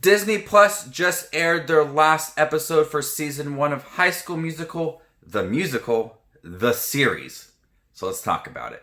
Disney Plus just aired their last episode for season 1 of High School Musical, the series. So let's talk about it.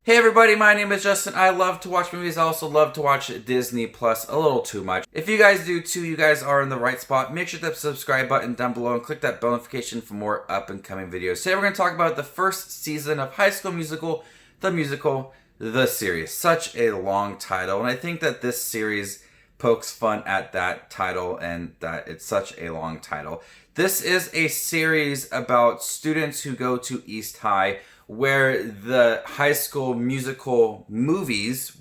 Hey everybody, my name is Justin. I love to watch movies. I also love to watch Disney Plus a little too much. If you guys do too, you guys are in the right spot. Make sure to hit the subscribe button down below and click that bell notification for more up and coming videos. Today we're going to talk about the first season of High School Musical, the series. Such a long title, and I think that this series pokes fun at that title and that it's such a long title. This is a series about students who go to East High, where the High School Musical movies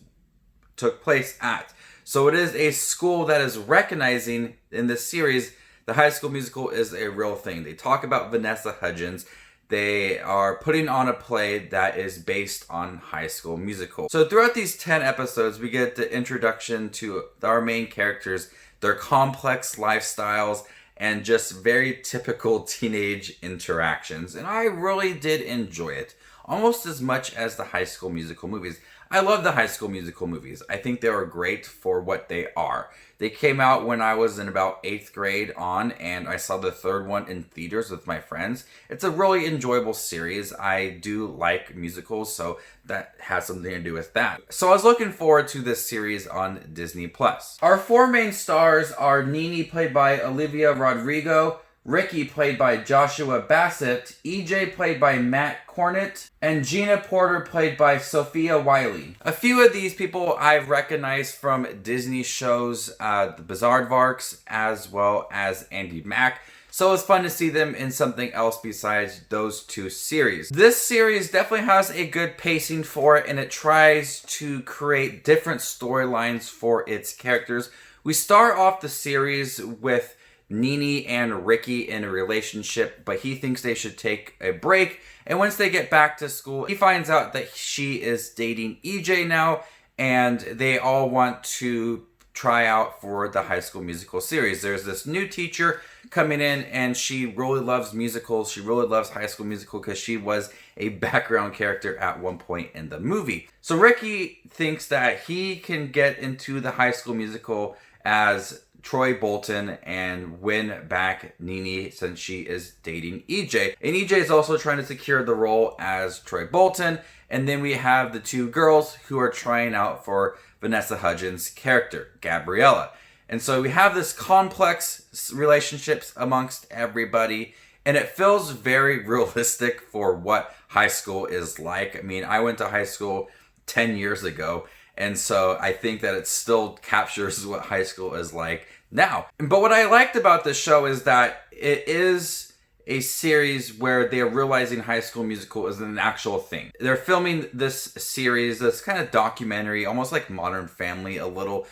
took place at. So it is a school that is recognizing in this series the High School Musical is a real thing. They talk about Vanessa Hudgens. They are putting on a play that is based on High School Musical. So throughout these 10 episodes, we get the introduction to our main characters, their complex lifestyles, and just very typical teenage interactions. And I really did enjoy it, almost as much as the High School Musical movies. I love the High School Musical movies. I think they are great for what they are. They came out when I was in about 8th grade on, and I saw the third one in theaters with my friends. It's a really enjoyable series. I do like musicals, so that has something to do with that. So I was looking forward to this series on Disney Plus. Our 4 main stars are Nini, played by Olivia Rodrigo, Ricky, played by Joshua Bassett, EJ, played by Matt Cornett, and Gina Porter, played by Sofia Wylie. A few of these people I've recognized from Disney shows, the Bassett, as well as Andy Mack. So it's fun to see them in something else besides those 2 series. This series definitely has a good pacing for it, and it tries to create different storylines for its characters. We start off the series with Nini and Ricky in a relationship, but he thinks they should take a break. And once they get back to school, he finds out that she is dating EJ now, and they all want to try out for the High School Musical series. There's this new teacher coming in, and she really loves musicals. She really loves High School Musical because she was a background character at one point in the movie. So Ricky thinks that he can get into the High School Musical as Troy Bolton and win back Nini since she is dating EJ. And EJ is also trying to secure the role as Troy Bolton. And then we have the 2 girls who are trying out for Vanessa Hudgens' character, Gabriella. And so we have this complex relationships amongst everybody, and it feels very realistic for what high school is like. I mean, I went to high school 10 years ago, and so I think that it still captures what high school is like now. But what I liked about this show is that it is a series where they're realizing High School Musical is an actual thing. They're filming this series, this kind of documentary, almost like Modern Family a little,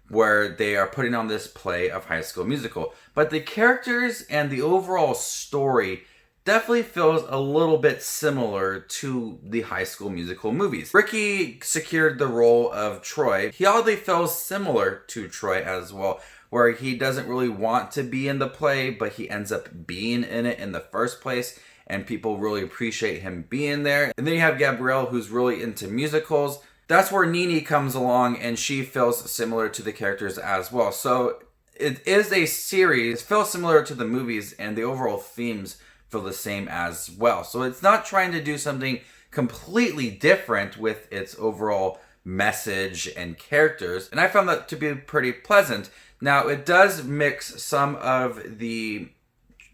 where they are putting on this play of High School Musical. But the characters and the overall story definitely feels a little bit similar to the High School Musical movies. Ricky secured the role of Troy. He oddly feels similar to Troy as well, where he doesn't really want to be in the play, but he ends up being in it in the first place, and people really appreciate him being there. And then you have Gabrielle, who's really into musicals. That's where Nini comes along, and she feels similar to the characters as well. So it is a series, feels similar to the movies, and the overall themes feel the same as well. So it's not trying to do something completely different with its overall message and characters. And I found that to be pretty pleasant. Now, it does mix some of the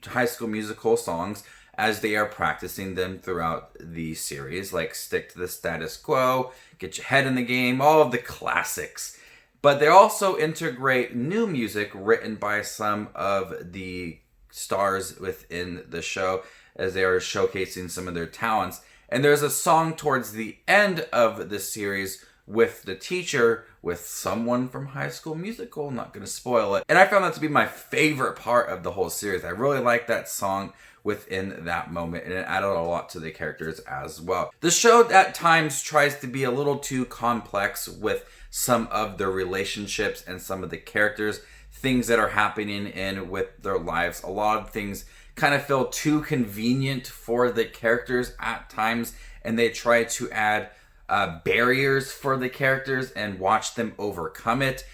High School Musical songs as they are practicing them throughout the series, like Stick to the Status Quo, Get Your Head in the Game, all of the classics. But they also integrate new music written by some of the stars within the show as they are showcasing some of their talents. And there's a song towards the end of the series with the teacher with someone from High School Musical. I'm not going to spoil it. And I found that to be my favorite part of the whole series. I really like that song within that moment, and it added a lot to the characters as well. The show at times tries to be a little too complex with some of the relationships and some of the characters, things that are happening in with their lives. A lot of things kind of feel too convenient for the characters at times, and they try to add barriers for the characters and watch them overcome it.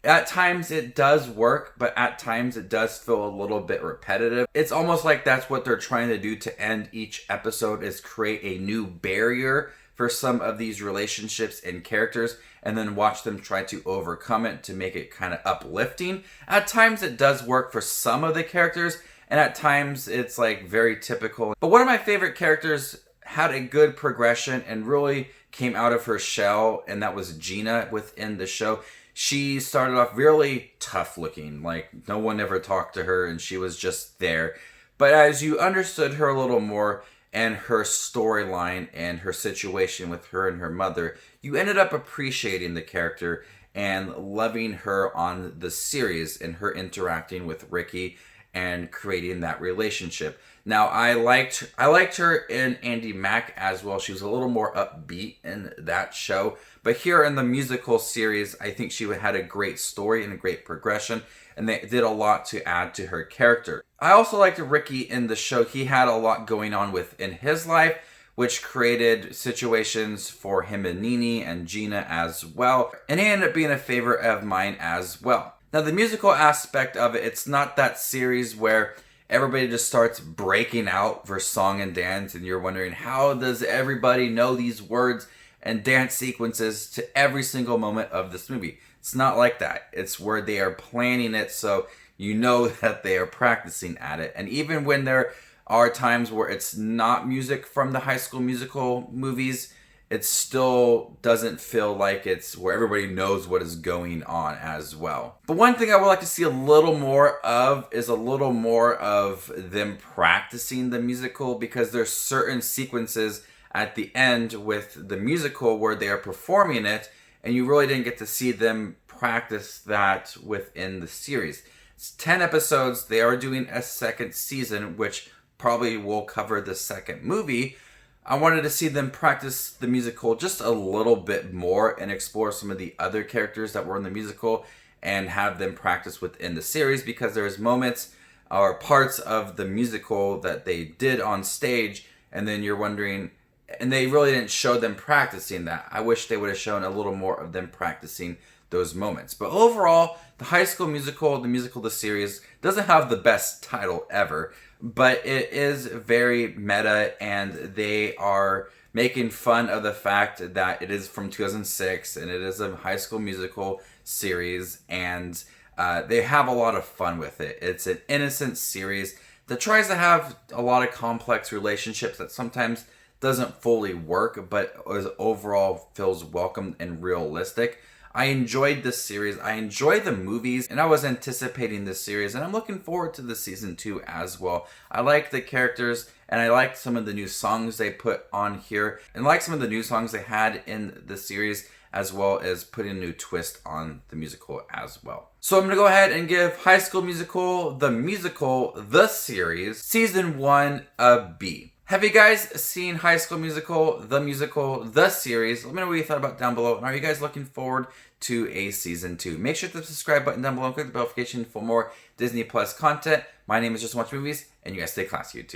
At times it does work, but at times it does feel a little bit repetitive. It's almost like that's what they're trying to do to end each episode, is create a new barrier for some of these relationships and characters, and then watch them try to overcome it to make it kind of uplifting. At times it does work for some of the characters, and at times it's like very typical. But one of my favorite characters had a good progression and really came out of her shell, and that was Gina within the show. She started off really tough looking, like no one ever talked to her and she was just there. But as you understood her a little more and her storyline and her situation with her and her mother, you ended up appreciating the character and loving her on the series and her interacting with Ricky and creating that relationship. Now, I liked her in Andi Mack as well. She was a little more upbeat in that show. But here in the musical series, I think she had a great story and a great progression, and they did a lot to add to her character. I also liked Ricky in the show. He had a lot going on within his life, which created situations for him and Nini and Gina as well. And he ended up being a favorite of mine as well. Now, the musical aspect of it, it's not that series where everybody just starts breaking out for song and dance, and you're wondering, how does everybody know these words and dance sequences to every single moment of this movie? It's not like that. It's where they are planning it, so you know that they are practicing at it. And even when there are times where it's not music from the High School Musical movies, it still doesn't feel like it's where everybody knows what is going on as well. But one thing I would like to see a little more of is a little more of them practicing the musical, because there's certain sequences at the end with the musical where they are performing it, and you really didn't get to see them practice that within the series. It's 10 episodes. They are doing a second season, which probably will cover the second movie. I wanted to see them practice the musical just a little bit more and explore some of the other characters that were in the musical and have them practice within the series, because there's moments or parts of the musical that they did on stage, and then you're wondering, and they really didn't show them practicing that. I wish they would have shown a little more of them practicing those moments. But overall, the High School Musical, the series, doesn't have the best title ever, but it is very meta, and they are making fun of the fact that it is from 2006 and it is a High School Musical series, and they have a lot of fun with it. It's an innocent series that tries to have a lot of complex relationships that sometimes doesn't fully work, but overall feels welcome and realistic. I enjoyed this series. I enjoyed the movies, and I was anticipating this series, and I'm looking forward to the season 2 as well. I like the characters, and I like some of the new songs they put on here, and like some of the new songs they had in the series, as well as putting a new twist on the musical as well. So I'm going to go ahead and give High School Musical, the series, season 1 a B. Have you guys seen High School Musical, the series? Let me know what you thought about down below. And are you guys looking forward to a season 2? Make sure to hit the subscribe button down below and click the bell notification for more Disney Plus content. My name is Just Watch Movies, and you guys stay classy, YouTube.